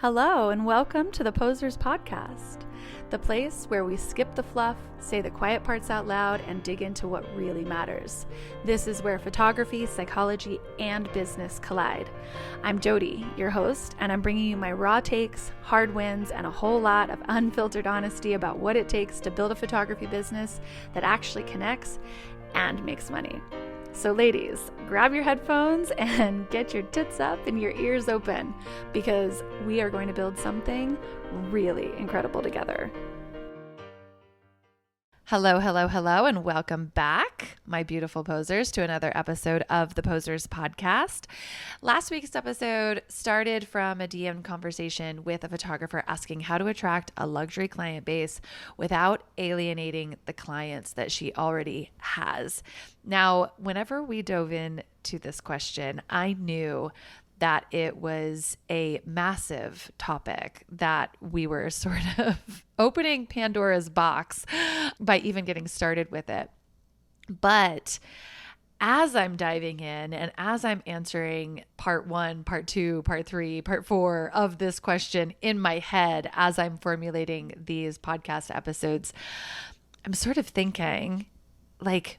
Hello, and welcome to the Posers Podcast, the place where we skip the fluff, say the quiet parts out loud, and dig into what really matters. This is where photography, psychology, and business collide. I'm Jody, your host, and I'm bringing you my raw takes, hard wins, and a whole lot of unfiltered honesty about what it takes to build a photography business that actually connects and makes money. So ladies, grab your headphones and get your tits up and your ears open because we are going to build something really incredible together. Hello, and welcome back, my beautiful posers, to another episode of the Posers Podcast. Last week's episode started from a DM conversation with a photographer asking how to attract a luxury client base without alienating the clients that she already has. Now, whenever we dove into this question, I knew that it was a massive topic that we were sort of opening Pandora's box by even getting started with it. But as I'm diving in and as I'm answering part 1, part 2, part 3, part 4 of this question in my head as I'm formulating these podcast episodes, I'm sort of thinking, like,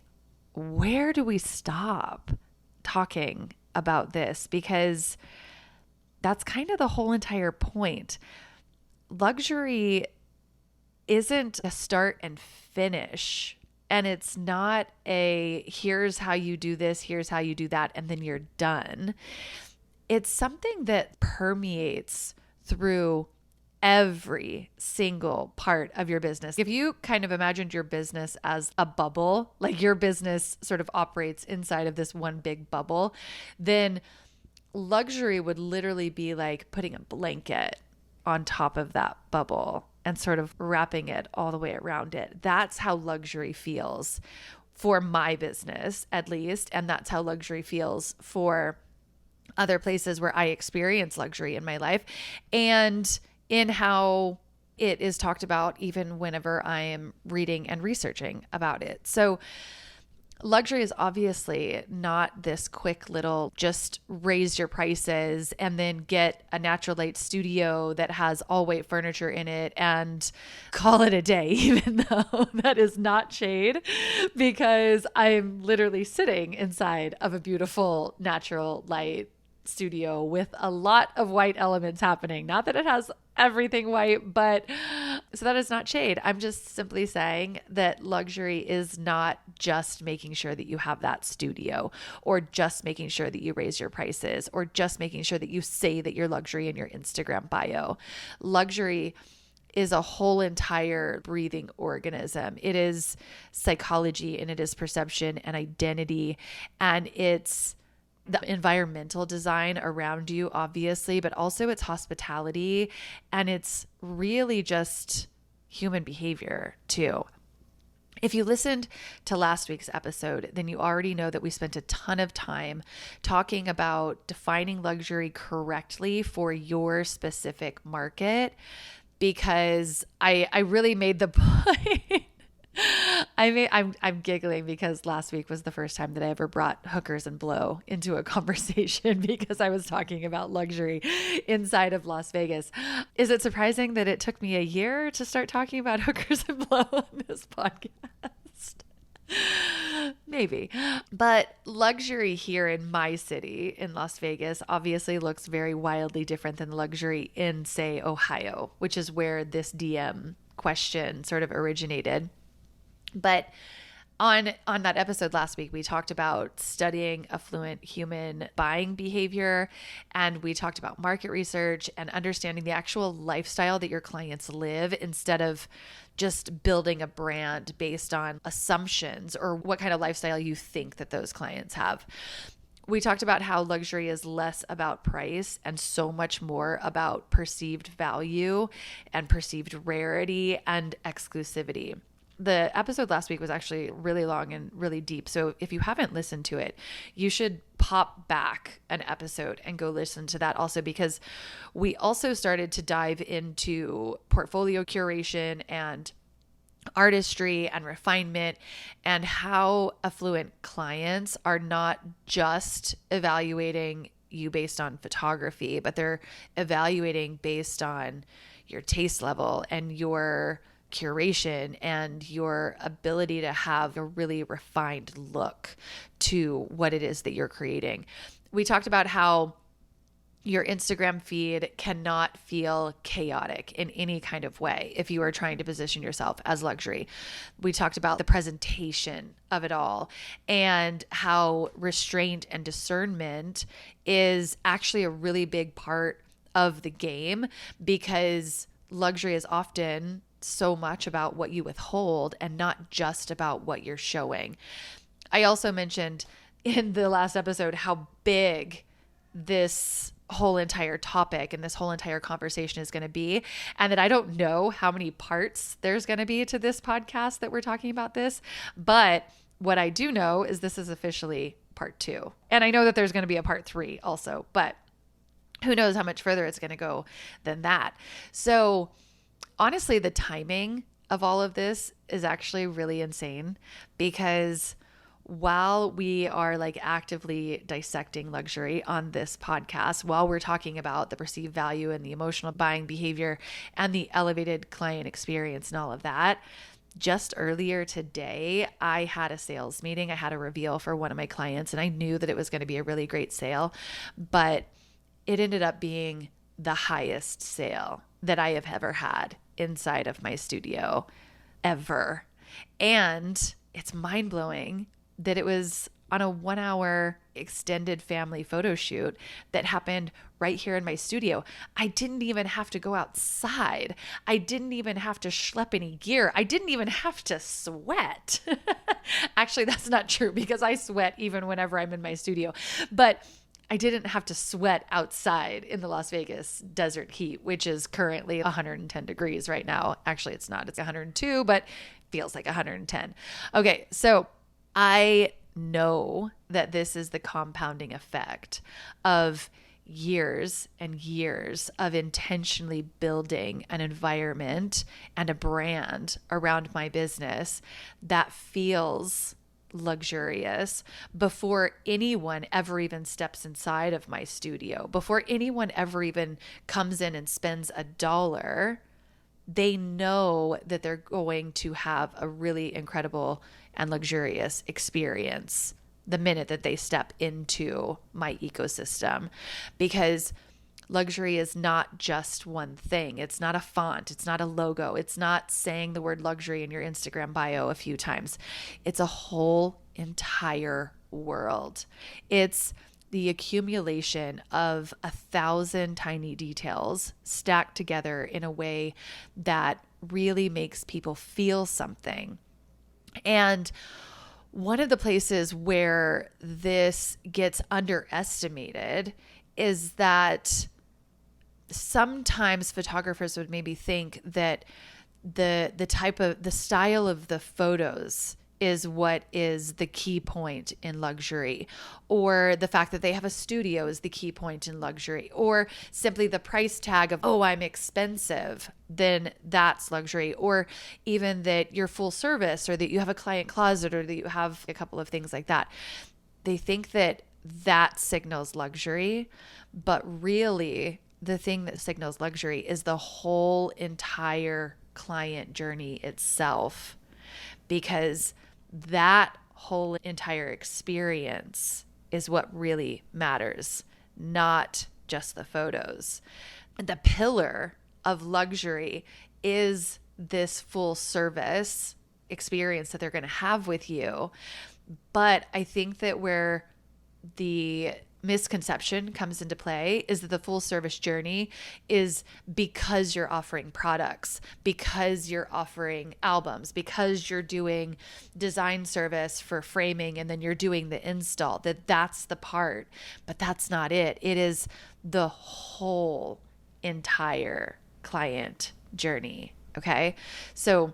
where do we stop talking about this? Because that's kind of the whole entire point. Luxury isn't a start and finish, and it's not a here's how you do this, here's how you do that, and then you're done. It's something that permeates through every single part of your business. If you kind of imagined your business as a bubble, like your business sort of operates inside of this one big bubble, then luxury would literally be like putting a blanket on top of that bubble and sort of wrapping it all the way around it. That's how luxury feels for my business, at least. And that's how luxury feels for other places where I experience luxury in my life. And in how it is talked about even whenever I am reading and researching about it. So luxury is obviously not this quick little just raise your prices and then get a natural light studio that has all white furniture in it and call it a day, even though that is not shade, because I'm literally sitting inside of a beautiful natural light studio with a lot of white elements happening. Not that it has everything white, but so that is not shade. I'm just simply saying that luxury is not just making sure that you have that studio or just making sure that you raise your prices or just making sure that you say that you're luxury in your Instagram bio. Luxury is a whole entire breathing organism. It is psychology and it is perception and identity, and it's the environmental design around you, obviously, but also it's hospitality, and it's really just human behavior too. If you listened to last week's episode, then you already know that we spent a ton of time talking about defining luxury correctly for your specific market, because I really made the point. I'm giggling because last week was the first time that I ever brought hookers and blow into a conversation because I was talking about luxury inside of Las Vegas. Is it surprising that it took me a year to start talking about hookers and blow on this podcast? Maybe. But luxury here in my city, in Las Vegas, obviously looks very wildly different than luxury in, say, Ohio, which is where this DM question sort of originated. But on that episode last week, we talked about studying affluent human buying behavior, and we talked about market research and understanding the actual lifestyle that your clients live instead of just building a brand based on assumptions or what kind of lifestyle you think that those clients have. We talked about how luxury is less about price and so much more about perceived value and perceived rarity and exclusivity. The episode last week was actually really long and really deep. So if you haven't listened to it, you should pop back an episode and go listen to that also, because we also started to dive into portfolio curation and artistry and refinement, and how affluent clients are not just evaluating you based on photography, but they're evaluating based on your taste level and your curation and your ability to have a really refined look to what it is that you're creating. We talked about how your Instagram feed cannot feel chaotic in any kind of way if you are trying to position yourself as luxury. We talked about the presentation of it all and how restraint and discernment is actually a really big part of the game, because luxury is often so much about what you withhold and not just about what you're showing. I also mentioned in the last episode how big this whole entire topic and this whole entire conversation is going to be, and that I don't know how many parts there's going to be to this podcast that we're talking about this, but what I do know is this is officially part 2. And I know that there's going to be a part 3 also, but who knows how much further it's going to go than that. So honestly, the timing of all of this is actually really insane, because while we are like actively dissecting luxury on this podcast, while we're talking about the perceived value and the emotional buying behavior and the elevated client experience and all of that, just earlier today, I had a sales meeting. I had a reveal for one of my clients, and I knew that it was going to be a really great sale, but it ended up being the highest sale that I have ever had inside of my studio ever. And it's mind-blowing that it was on a 1-hour extended family photo shoot that happened right here in my studio. I didn't even have to go outside. I didn't even have to schlep any gear. I didn't even have to sweat. Actually, that's not true, because I sweat even whenever I'm in my studio. But I didn't have to sweat outside in the Las Vegas desert heat, which is currently 110 degrees right now. Actually, it's not. It's 102, but feels like 110. Okay, so I know that this is the compounding effect of years and years of intentionally building an environment and a brand around my business that feels luxurious before anyone ever even steps inside of my studio, before anyone ever even comes in and spends $1. They know that they're going to have a really incredible and luxurious experience the minute that they step into my ecosystem, because luxury is not just one thing. It's not a font. It's not a logo. It's not saying the word luxury in your Instagram bio a few times. It's a whole entire world. It's the accumulation of 1,000 tiny details stacked together in a way that really makes people feel something. And one of the places where this gets underestimated is that sometimes photographers would maybe think that the style of the photos is what is the key point in luxury, or the fact that they have a studio is the key point in luxury, or simply the price tag of, oh, I'm expensive, then that's luxury, or even that you're full service, or that you have a client closet, or that you have a couple of things like that. They think that that signals luxury, but really the thing that signals luxury is the whole entire client journey itself, because that whole entire experience is what really matters, not just the photos. The pillar of luxury is this full service experience that they're going to have with you. But I think that where the misconception comes into play is that the full service journey is because you're offering products, because you're offering albums, because you're doing design service for framing, and then you're doing the install, that's the part. But that's not it. It is the whole entire client journey. Okay. So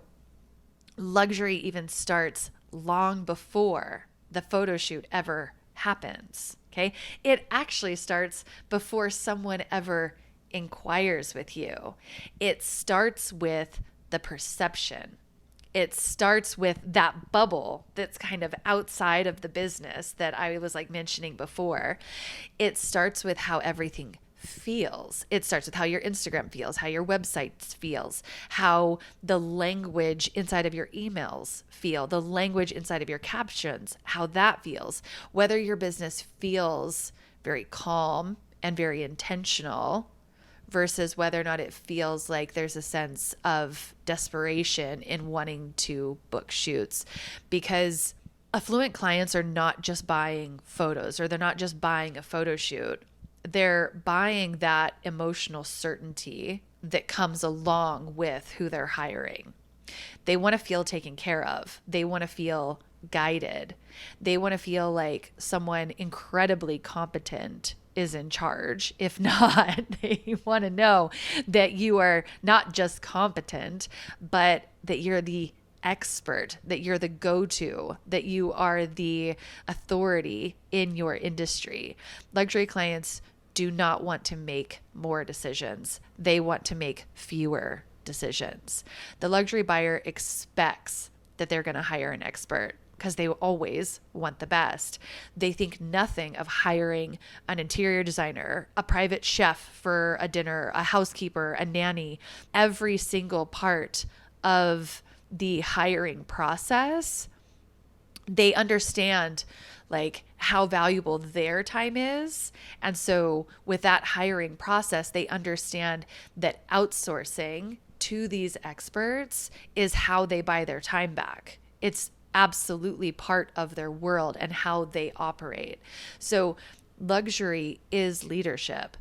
luxury even starts long before the photo shoot ever happens. Okay. It actually starts before someone ever inquires with you. It starts with the perception. it starts with that bubble that's kind of outside of the business that I was like mentioning before. It starts with how everything feels. It starts with how your Instagram feels, how your website feels, how the language inside of your emails feel, the language inside of your captions, how that feels, whether your business feels very calm and very intentional versus whether or not it feels like there's a sense of desperation in wanting to book shoots. Because affluent clients are not just buying photos, or they're not just buying a photo shoot. They're buying that emotional certainty that comes along with who they're hiring. They want to feel taken care of. They want to feel guided. They want to feel like someone incredibly competent is in charge. If not, they want to know that you are not just competent, but that you're the expert, that you're the go-to, that you are the authority in your industry. Luxury clients do not want to make more decisions. They want to make fewer decisions. The luxury buyer expects that they're going to hire an expert because they always want the best. They think nothing of hiring an interior designer, a private chef for a dinner, a housekeeper, a nanny. Every single part of the hiring process, they understand like how valuable their time is. And so with that hiring process, they understand that outsourcing to these experts is how they buy their time back. It's absolutely part of their world and how they operate. So luxury is leadership.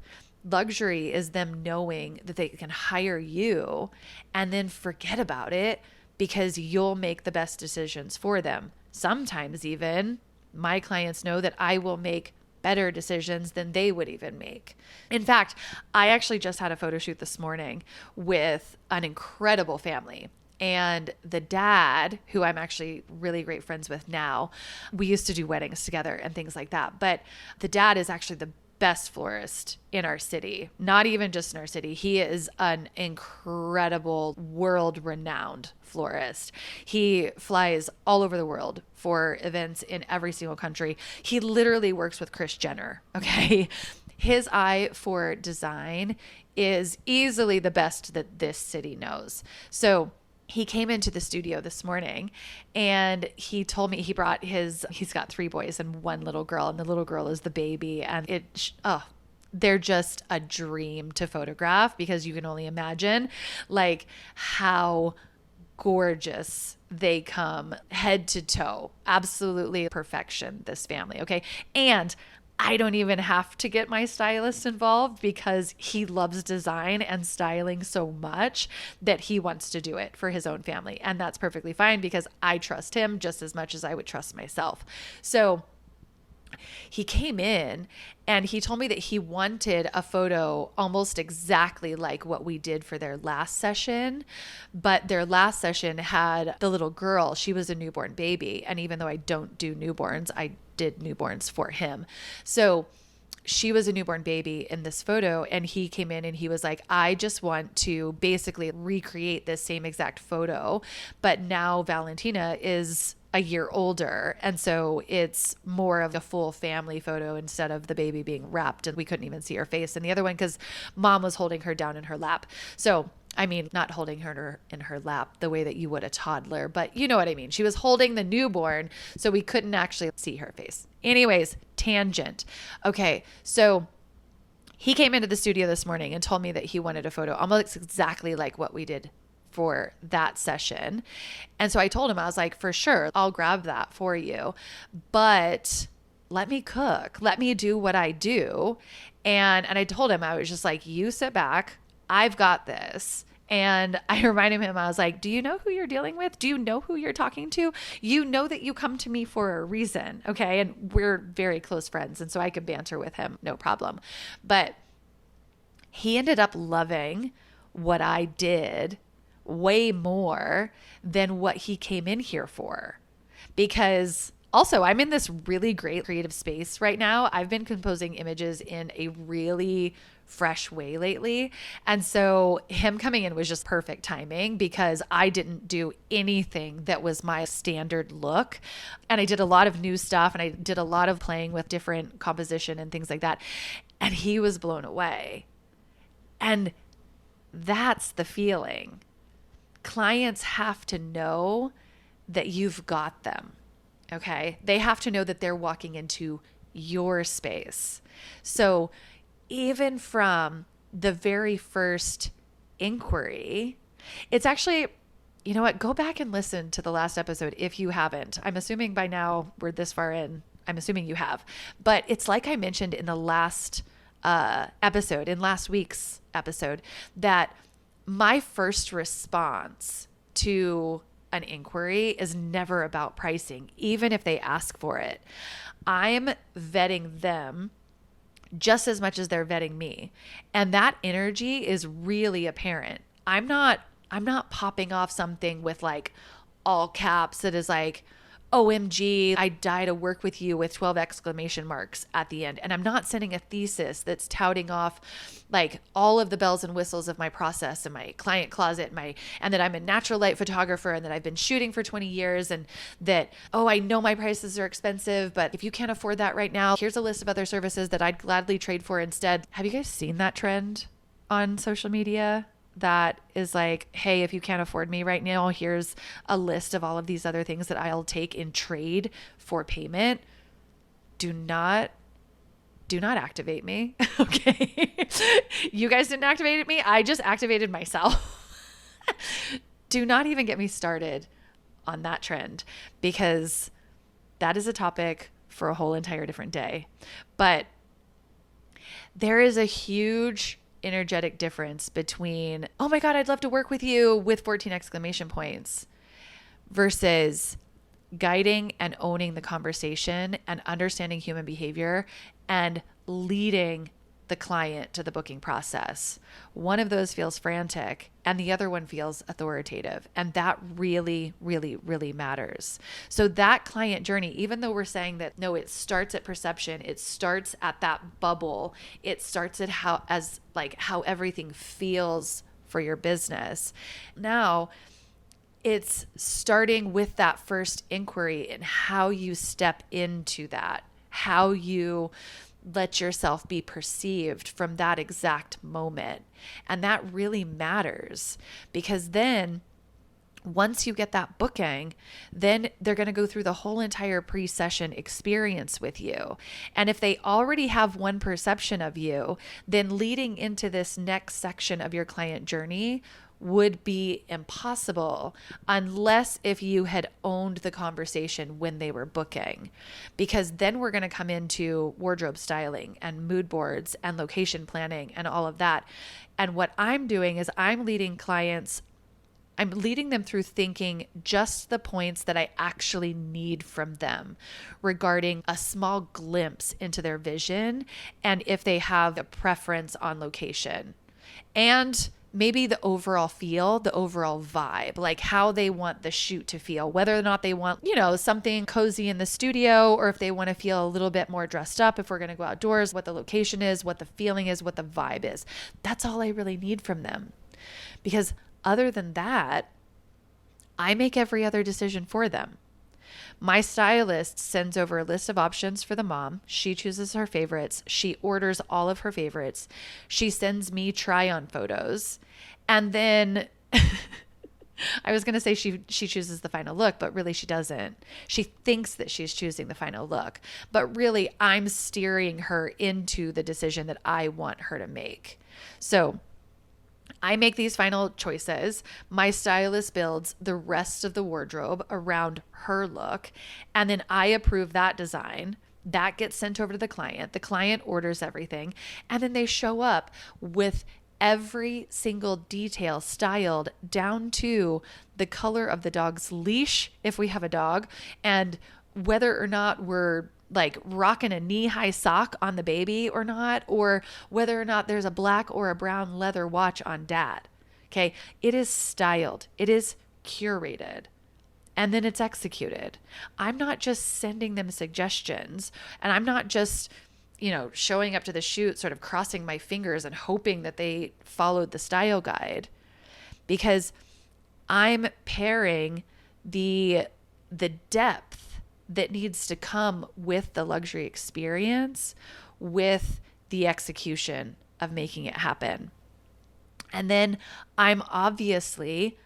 Luxury is them knowing that they can hire you and then forget about it because you'll make the best decisions for them. Sometimes even my clients know that I will make better decisions than they would even make. In fact, I actually just had a photo shoot this morning with an incredible family. And the dad, who I'm actually really great friends with now, we used to do weddings together and things like that. But the dad is actually the best florist in our city, not even just in our city. He is an incredible, world-renowned florist. He flies all over the world for events in every single country. He literally works with Kris Jenner, okay? His eye for design is easily the best that this city knows. So he came into the studio this morning and he told me he's got 3 boys and 1 little girl, and the little girl is the baby. And they're just a dream to photograph because you can only imagine like how gorgeous they come head to toe. Absolutely perfection, this family. Okay. And I don't even have to get my stylist involved because he loves design and styling so much that he wants to do it for his own family. And that's perfectly fine because I trust him just as much as I would trust myself. So he came in and he told me that he wanted a photo almost exactly like what we did for their last session. But their last session had the little girl. She was a newborn baby. And even though I don't do newborns, I did newborns for him. So she was a newborn baby in this photo, and he came in and he was like, I just want to basically recreate this same exact photo, but now Valentina is a year older. And so it's more of a full family photo instead of the baby being wrapped and we couldn't even see her face. And the other one, because mom was holding her down in her lap. So I mean, not holding her in her lap the way that you would a toddler, but you know what I mean. She was holding the newborn, so we couldn't actually see her face. Anyways, tangent. Okay, so he came into the studio this morning and told me that he wanted a photo almost exactly like what we did for that session. And so I told him, I was like, for sure, I'll grab that for you, but let me cook. Let me do what I do. And I told him, I was just like, you sit back. I've got this. And I reminded him, I was like, do you know who you're dealing with? Do you know who you're talking to? You know that you come to me for a reason. Okay. And we're very close friends. And so I could banter with him, no problem. But he ended up loving what I did way more than what he came in here for. Because Also, I'm in this really great creative space right now. I've been composing images in a really fresh way lately. And so him coming in was just perfect timing because I didn't do anything that was my standard look. And I did a lot of new stuff and I did a lot of playing with different composition and things like that. And he was blown away. And that's the feeling. Clients have to know that you've got them. Okay. They have to know that they're walking into your space. So even from the very first inquiry, it's actually, you know what, go back and listen to the last episode if you haven't. I'm assuming by now we're this far in. I'm assuming you have. But it's like I mentioned in the last episode, in last week's episode, that my first response to an inquiry is never about pricing, even if they ask for it. I'm vetting them just as much as they're vetting me. And that energy is really apparent. I'm not popping off something with like all caps that is like, OMG, I die to work with you with 12 exclamation marks at the end. And I'm not sending a thesis that's touting off like all of the bells and whistles of my process and my client closet and that I'm a natural light photographer and that I've been shooting for 20 years and that, oh, I know my prices are expensive, but if you can't afford that right now, here's a list of other services that I'd gladly trade for instead. Have you guys seen that trend on social media? That is like, hey, if you can't afford me right now, here's a list of all of these other things that I'll take in trade for payment. Do not activate me. Okay. You guys didn't activate me. I just activated myself. Do not even get me started on that trend because that is a topic for a whole entire different day. But there is a huge energetic difference between, oh my God, I'd love to work with you with 14 exclamation points versus guiding and owning the conversation and understanding human behavior and leading the client to the booking process. One of those feels frantic and the other one feels authoritative. And that really, really, really matters. So that client journey, even though we're saying that, no, it starts at perception, it starts at that bubble, it starts at how everything feels for your business. Now it's starting with that first inquiry and how you step into that, how you let yourself be perceived from that exact moment. And that really matters because then once you get that booking, then they're going to go through the whole entire pre-session experience with you. And if they already have one perception of you, then leading into this next section of your client journey would be impossible unless if you had owned the conversation when they were booking, because then we're going to come into wardrobe styling and mood boards and location planning and all of that. And what I'm doing is I'm leading them through thinking just the points that I actually need from them regarding a small glimpse into their vision and if they have a preference on location and maybe the overall feel, the overall vibe, like how they want the shoot to feel, whether or not they want, something cozy in the studio or if they want to feel a little bit more dressed up, if we're going to go outdoors, what the location is, what the feeling is, what the vibe is. That's all I really need from them. Because other than that, I make every other decision for them. My stylist sends over a list of options for the mom. She chooses her favorites. She orders all of her favorites. She sends me try-on photos. And then I was going to say she chooses the final look, but really she doesn't. She thinks that she's choosing the final look, but really I'm steering her into the decision that I want her to make. So I make these final choices. My stylist builds the rest of the wardrobe around her look, and then I approve that design. That gets sent over to the client. The client orders everything, and then they show up with every single detail styled down to the color of the dog's leash, if we have a dog, and whether or not we're like rocking a knee-high sock on the baby or not, or whether or not there's a black or a brown leather watch on dad. Okay. It is styled. It is curated. and then it's executed. I'm not just sending them suggestions, and I'm not just, showing up to the shoot, sort of crossing my fingers and hoping that they followed the style guide, because I'm pairing the depth that needs to come with the luxury experience with the execution of making it happen. And then I'm obviously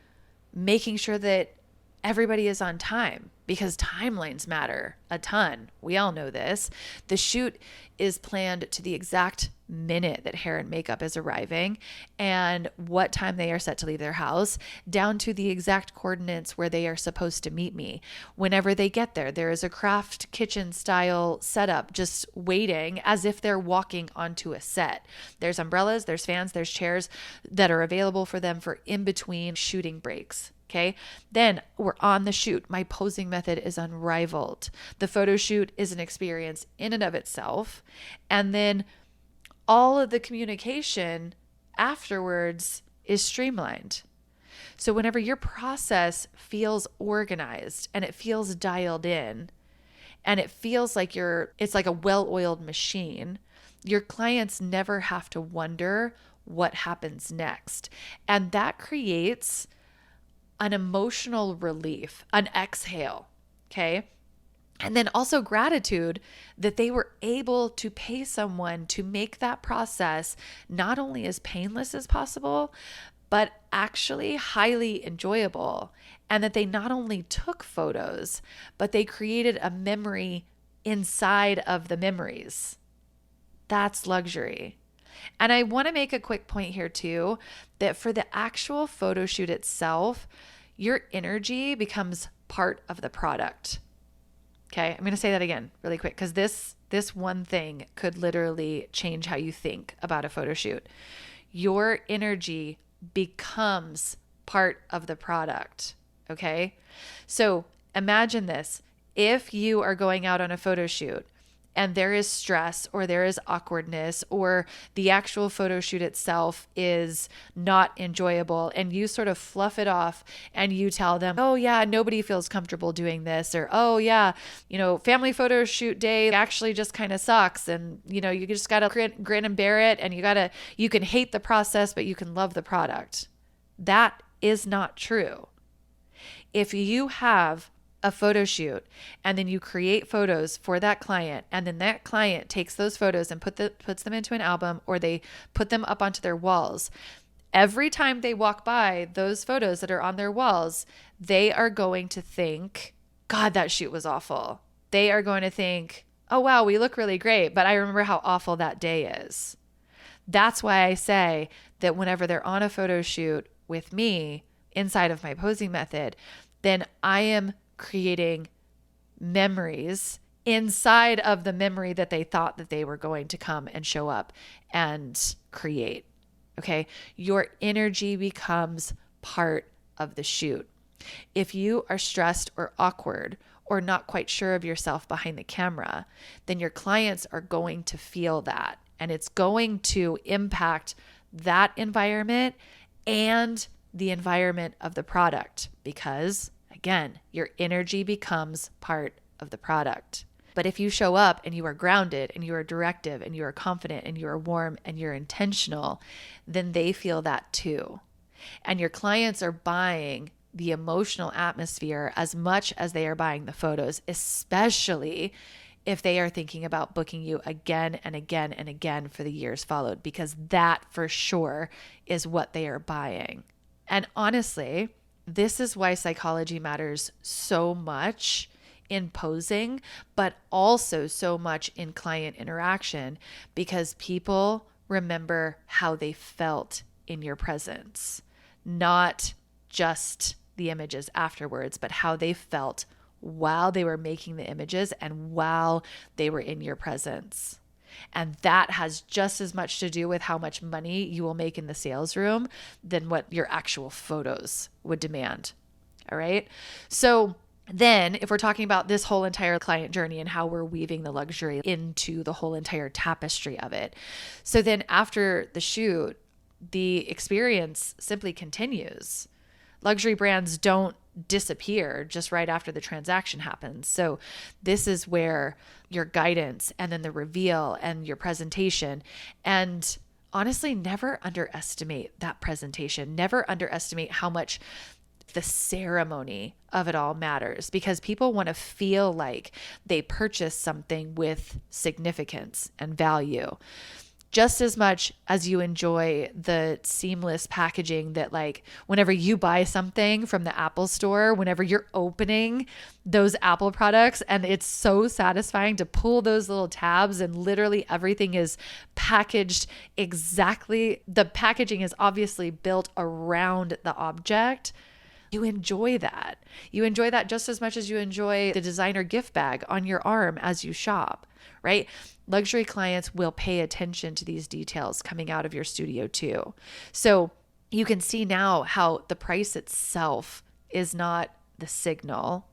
making sure that everybody is on time, because timelines matter a ton. We all know this. The shoot is planned to the exact minute that hair and makeup is arriving and what time they are set to leave their house, down to the exact coordinates where they are supposed to meet me. Whenever they get there, there is a craft kitchen style setup just waiting as if they're walking onto a set. There's umbrellas, there's fans, there's chairs that are available for them for in between shooting breaks. Okay. Then we're on the shoot. My posing method is unrivaled. The photo shoot is an experience in and of itself. And then all of the communication afterwards is streamlined. So whenever your process feels organized and it feels dialed in and it feels like it's like a well-oiled machine, your clients never have to wonder what happens next. And that creates an emotional relief, an exhale, okay? And then also gratitude that they were able to pay someone to make that process not only as painless as possible, but actually highly enjoyable. And that they not only took photos, but they created a memory inside of the memories. That's luxury. And I want to make a quick point here too, that for the actual photo shoot itself, your energy becomes part of the product. Okay, I'm going to say that again really quick, because this one thing could literally change how you think about a photo shoot. Your energy becomes part of the product. Okay, so imagine this. If you are going out on a photo shoot and there is stress or there is awkwardness or the actual photo shoot itself is not enjoyable, and you sort of fluff it off and you tell them, oh yeah, nobody feels comfortable doing this, or oh yeah, family photo shoot day actually just kind of sucks, and you just got to grin and bear it, and you can hate the process, but you can love the product. That is not true. If you have a photo shoot and then you create photos for that client, and then that client takes those photos and puts them into an album, or they put them up onto their walls, every time they walk by those photos that are on their walls, they are going to think, God, that shoot was awful. They are going to think, oh wow, we look really great, but I remember how awful that day is. That's why I say that whenever they're on a photo shoot with me inside of my posing method, then I am creating memories inside of the memory that they thought that they were going to come and show up and create. Okay. Your energy becomes part of the shoot. If you are stressed or awkward or not quite sure of yourself behind the camera, then your clients are going to feel that, and it's going to impact that environment and the environment of the product, because again, your energy becomes part of the product. But if you show up and you are grounded and you are directive and you are confident and you are warm and you're intentional, then they feel that too. And your clients are buying the emotional atmosphere as much as they are buying the photos, especially if they are thinking about booking you again and again and again for the years followed, because that for sure is what they are buying. And honestly, this is why psychology matters so much in posing, but also so much in client interaction, because people remember how they felt in your presence, not just the images afterwards, but how they felt while they were making the images and while they were in your presence. And that has just as much to do with how much money you will make in the sales room than what your actual photos would demand. All right. So then if we're talking about this whole entire client journey and how we're weaving the luxury into the whole entire tapestry of it. So then after the shoot, the experience simply continues. Luxury brands don't disappear just right after the transaction happens. So this is where your guidance and then the reveal and your presentation, and honestly, never underestimate that presentation. Never underestimate how much the ceremony of it all matters, because people want to feel like they purchased something with significance and value. Just as much as you enjoy the seamless packaging that, like, whenever you buy something from the Apple store, whenever you're opening those Apple products, and it's so satisfying to pull those little tabs and literally everything is packaged exactly. The packaging is obviously built around the object. You enjoy that. You enjoy that just as much as you enjoy the designer gift bag on your arm as you shop, right? Luxury clients will pay attention to these details coming out of your studio too. So you can see now how the price itself is not the signal,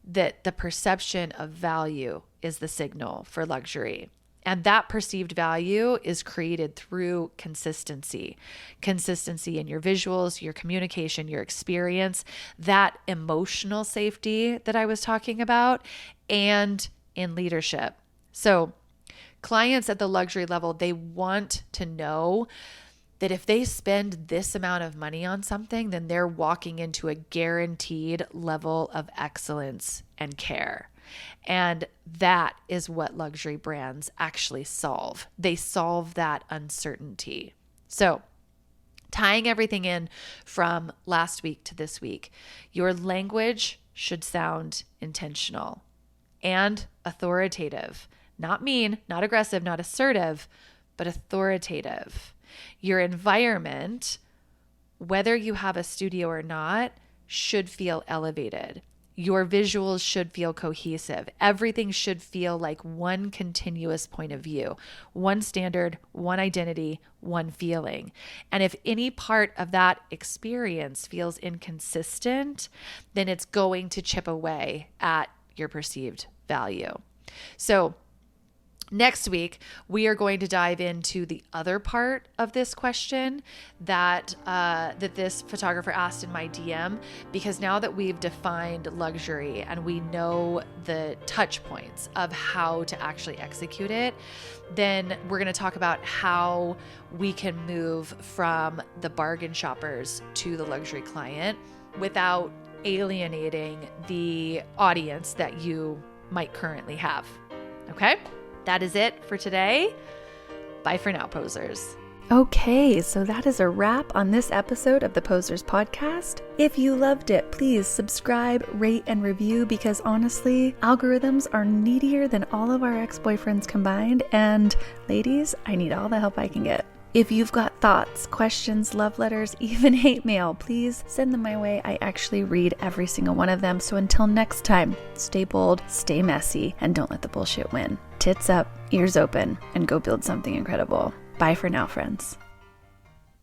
that the perception of value is the signal for luxury. And that perceived value is created through consistency in your visuals, your communication, your experience, that emotional safety that I was talking about, and in leadership. So clients at the luxury level, they want to know that if they spend this amount of money on something, then they're walking into a guaranteed level of excellence and care. And that is what luxury brands actually solve. They solve that uncertainty. So, tying everything in from last week to this week, your language should sound intentional and authoritative. Not mean, not aggressive, not assertive, but authoritative. Your environment, whether you have a studio or not, should feel elevated. Your visuals should feel cohesive. Everything should feel like one continuous point of view, one standard, one identity, one feeling. And if any part of that experience feels inconsistent, then it's going to chip away at your perceived value. So next week, we are going to dive into the other part of this question that this photographer asked in my DM, because now that we've defined luxury and we know the touch points of how to actually execute it, then we're going to talk about how we can move from the bargain shoppers to the luxury client without alienating the audience that you might currently have. Okay? That is it for today. Bye for now, posers. Okay, so that is a wrap on this episode of the Posers Podcast. If you loved it, please subscribe, rate, and review, because honestly, algorithms are needier than all of our ex-boyfriends combined, and ladies, I need all the help I can get. If you've got thoughts, questions, love letters, even hate mail, please send them my way. I actually read every single one of them. So until next time, stay bold, stay messy, and don't let the bullshit win. Tits up, ears open, and go build something incredible. Bye for now, friends.